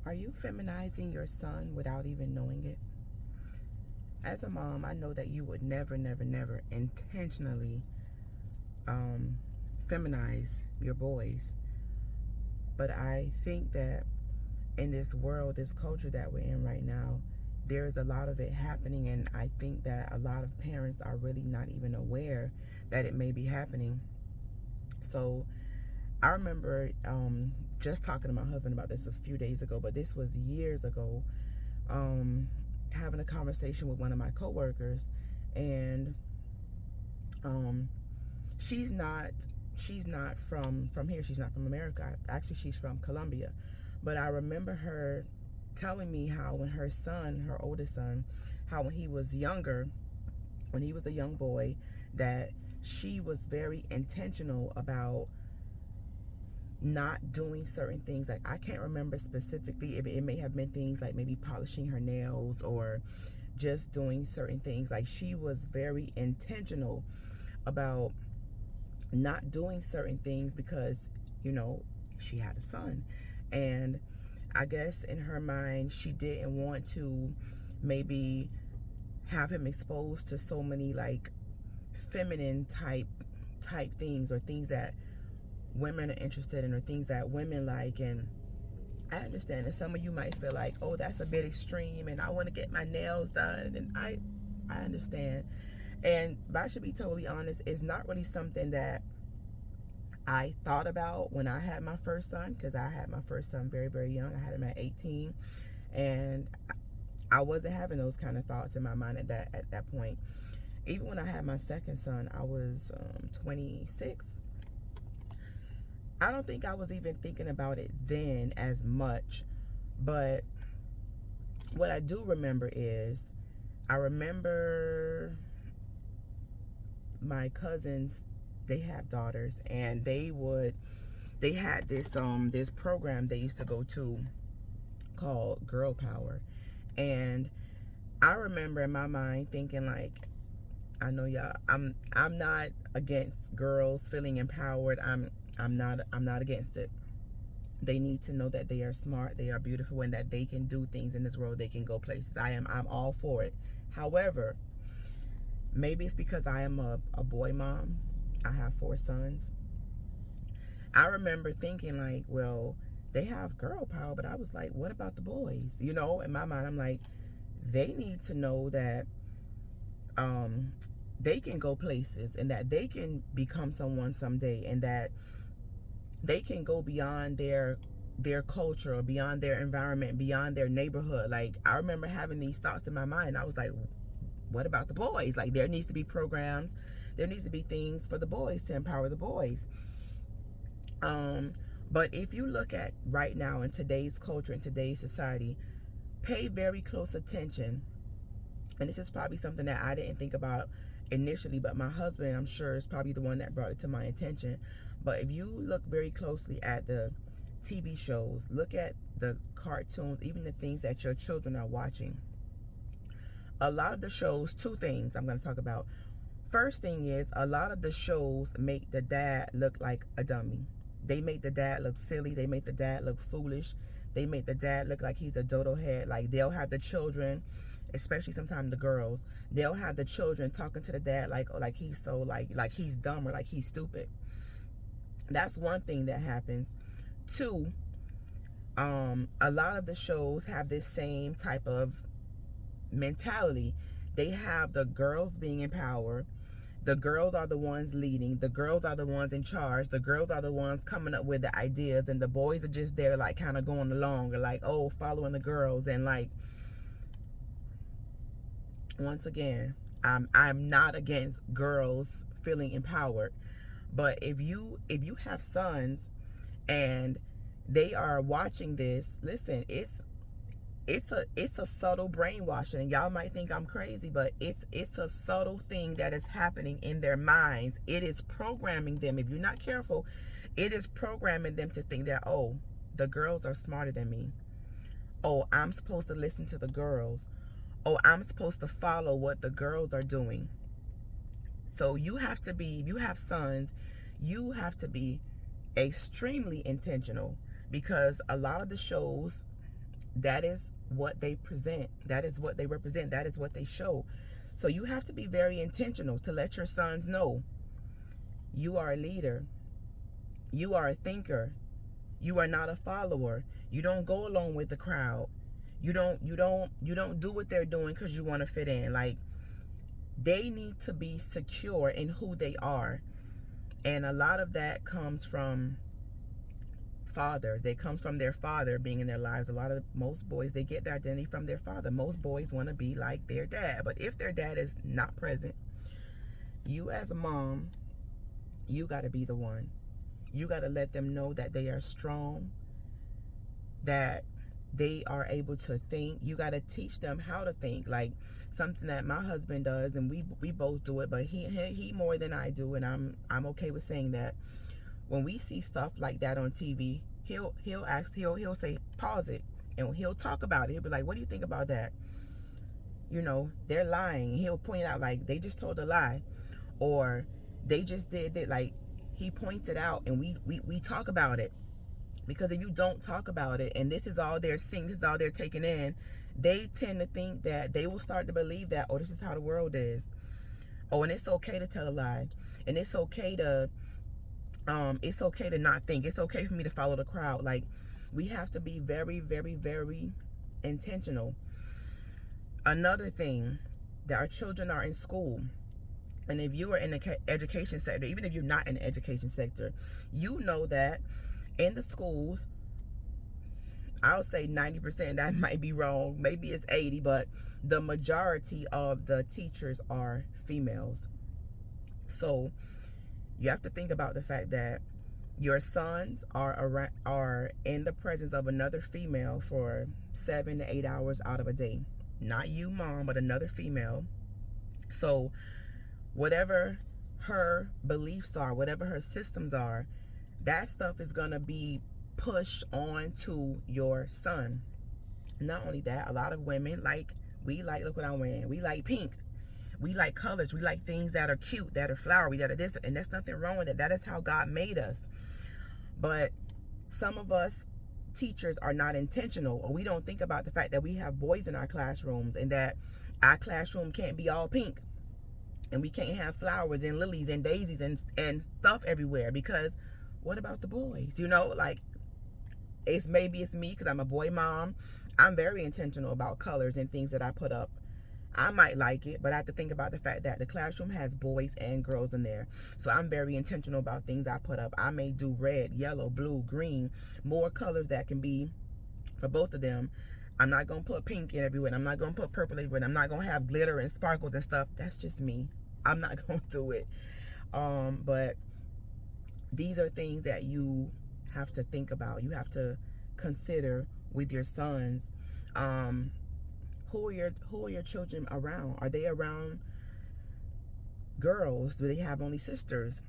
Are you feminizing your son without even knowing it? As a mom, I know that you would never, never, never intentionally feminize your boys. But I think that in this world, this culture that we're in right now, there's a lot of it happening. And I think that a lot of parents are really not even aware that it may be happening. So I remember just talking to my husband about this a few days ago, but this was years ago, having a conversation with one of my coworkers, and she's not from here. She's not from America. Actually, she's from Colombia. But I remember her telling me how when her son, her oldest son, how when he was younger, when he was a young boy, that she was very intentional about not doing certain things. Like, I can't remember specifically, if it may have been things like maybe polishing her nails or just doing certain things. Like, she was very intentional about not doing certain things because, she had a son. And I guess in her mind, she didn't want to maybe have him exposed to so many like feminine type things, or things that women are interested in, or things that women like. And I understand that some of you might feel like, oh, that's a bit extreme, and I want to get my nails done, and I understand. But I should be totally honest, it's not really something that I thought about when I had my first son, because I had my first son very, very young. I had him at 18, and I wasn't having those kind of thoughts in my mind at that point. Even when I had my second son, I was 26. I don't think I was even thinking about it then as much, but what I do remember is, I remember my cousins, they have daughters, and they had this program they used to go to called Girl Power. And I remember in my mind thinking, like, I know y'all, I'm not against girls feeling empowered. I'm not against it. They need to know that they are smart, they are beautiful, and that they can do things in this world. They can go places. I'm all for it. However, maybe it's because I am a boy mom. I have 4 sons. I remember thinking like, well, they have girl power, but I was like, what about the boys? In my mind, I'm like, they need to know that they can go places, and that they can become someone someday, and that they can go beyond their culture, or beyond their environment, beyond their neighborhood. Like, I remember having these thoughts in my mind. I was like, what about the boys? Like, there needs to be programs, there needs to be things for the boys to empower the boys. But if you look at right now in today's culture, in today's society, pay very close attention. And this is probably something that I didn't think about initially, but my husband, I'm sure, is probably the one that brought it to my attention. But if you look very closely at the TV shows, look at the cartoons, even the things that your children are watching, a lot of the shows, 2 things I'm going to talk about. First thing is, a lot of the shows make the dad look like a dummy. They make the dad look silly. They make the dad look foolish. They make the dad look like he's a dodo head. Like, they'll have the children, especially sometimes the girls, they'll have the children talking to the dad like he's so like he's dumb, or like he's stupid. That's one thing that happens. 2, a lot of the shows have this same type of mentality. They have the girls being empowered. The girls are the ones leading. The girls are the ones in charge. The girls are the ones coming up with the ideas, and the boys are just there, like, kind of going along, or like, oh, following the girls. And like, once again, I'm not against girls feeling empowered, but if you have sons and they are watching this, listen, it's a subtle brainwashing, and y'all might think I'm crazy, but it's a subtle thing that is happening in their minds. It is programming them. If you're not careful, it is programming them to think that, oh, the girls are smarter than me. Oh, I'm supposed to listen to the girls. Oh, I'm supposed to follow what the girls are doing. So you have to be, if you have sons, you have to be extremely intentional, because a lot of the shows That is what they present. That is what they represent. That is what they show. So you have to be very intentional to let your sons know you are a leader. You are a thinker. You are not a follower. You don't go along with the crowd. You don't do what they're doing because you want to fit in. Like, they need to be secure in who they are. And a lot of that comes from father. They comes from their father being in their lives. Most boys, they get their identity from their father. Most boys want to be like their dad. But if their dad is not present, you as a mom, you got to be the one. You got to let them know that they are strong, that they are able to think. You got to teach them how to think. Like something that my husband does, and we both do it, but he more than I do, and I'm okay with saying that. When we see stuff like that on TV, he'll say pause it, and he'll talk about it. He'll be like, "What do you think about that? You know, they're lying." He'll point out like they just told a lie, or they just did that. Like, he points it out, and we talk about it. Because if you don't talk about it, and this is all they're seeing, this is all they're taking in, they tend to think that they will start to believe that, oh, this is how the world is. Oh, and it's okay to tell a lie, and it's okay to not think. It's okay for me to follow the crowd. Like, we have to be very, very, very intentional. Another thing, that our children are in school. And if you are in the education sector, even if you're not in the education sector, you know that in the schools, I'll say 90%, that might be wrong. Maybe it's 80, but the majority of the teachers are females. So you have to think about the fact that your sons are in the presence of another female for 7 to 8 hours out of a day. Not you, mom, but another female. So whatever her beliefs are, whatever her systems are, that stuff is going to be pushed on to your son. Not only that, a lot of women, look what I'm wearing. We like pink. We like colors. We like things that are cute, that are flowery, that are this. And there's nothing wrong with it. That is how God made us. But some of us teachers are not intentional, or we don't think about the fact that we have boys in our classrooms, and that our classroom can't be all pink. And we can't have flowers and lilies and daisies and stuff everywhere, because what about the boys? You know, like, maybe it's me because I'm a boy mom. I'm very intentional about colors and things that I put up. I might like it, but I have to think about the fact that the classroom has boys and girls in there. So I'm very intentional about things I put up. I may do red, yellow, blue, green, more colors that can be for both of them. I'm not going to put pink in everywhere. I'm not going to put purple everywhere. I'm not going to have glitter and sparkles and stuff. That's just me. I'm not going to do it. But these are things that you have to think about. You have to consider with your sons. Who are your children around? Are they around girls? Do they have only sisters?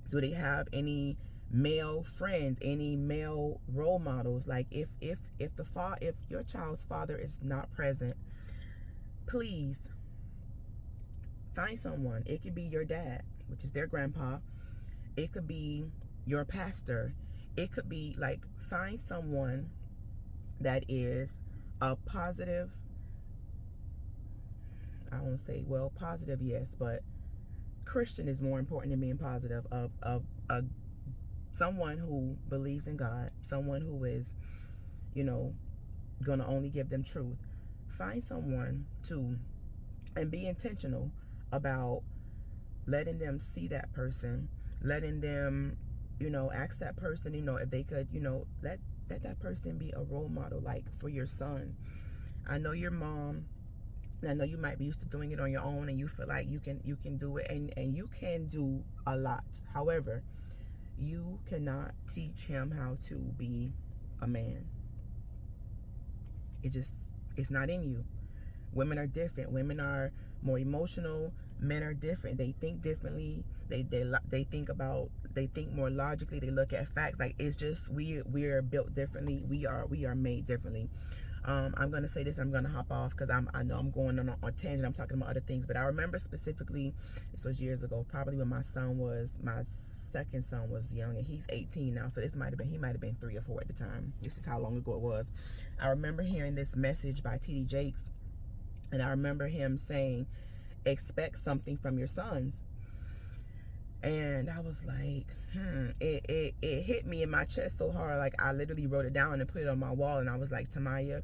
Do they have any male friends? Any male role models? Like, if your child's father is not present, please find someone. It could be your dad, which is their grandpa. It could be your pastor. It could be, like, find someone that is a positive, I won't say, well, positive, yes, but Christian is more important than being positive. Someone who believes in God, someone who is, going to only give them truth. Find someone and be intentional about letting them see that person, letting them, ask that person, if they could, let that person be a role model, like, for your son. I know your mom, and I know you might be used to doing it on your own, and you feel like you can do it, and you can do a lot. However, you cannot teach him how to be a man. It's not in you. Women are different. Women are more emotional. Men are different. They think differently. They think more logically. They look at facts. Like, it's just, we are built differently. We are made differently. I'm gonna say this. I'm gonna hop off because I know I'm going on a tangent. I'm talking about other things, but I remember specifically, this was years ago, probably when my son was my second son was young, and he's 18 now, so he might have been 3 or 4 at the time. This is how long ago it was. I remember hearing this message by T.D. Jakes, and I remember him saying, expect something from your sons. And I was like, it hit me in my chest so hard. Like, I literally wrote it down and put it on my wall, and I was like, Tamaya,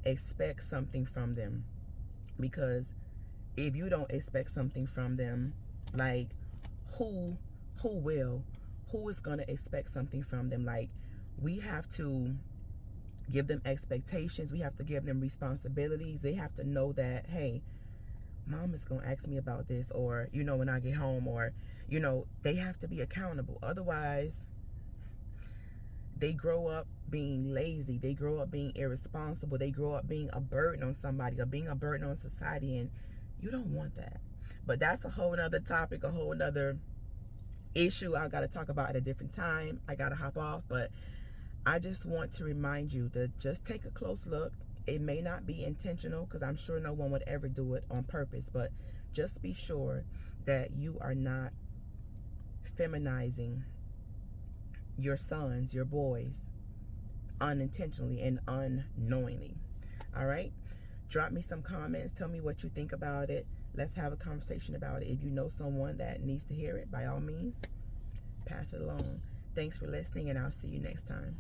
expect something from them. Because if you don't expect something from them, like, who will? Who is going to expect something from them? Like, we have to give them expectations. We have to give them responsibilities. They have to know that, hey, mom is going to ask me about this, or, you know, when I get home, or, you know, they have to be accountable. Otherwise, they grow up being lazy. They grow up being irresponsible. They grow up being a burden on somebody, or being a burden on society, and you don't want that. But that's a whole nother topic, a whole nother issue I got to talk about at a different time. I got to hop off, but I just want to remind you to just take a close look. It may not be intentional, because I'm sure no one would ever do it on purpose, but just be sure that you are not feminizing your sons, your boys, unintentionally and unknowingly. All right? Drop me some comments. Tell me what you think about it. Let's have a conversation about it. If you know someone that needs to hear it, by all means, pass it along. Thanks for listening, and I'll see you next time.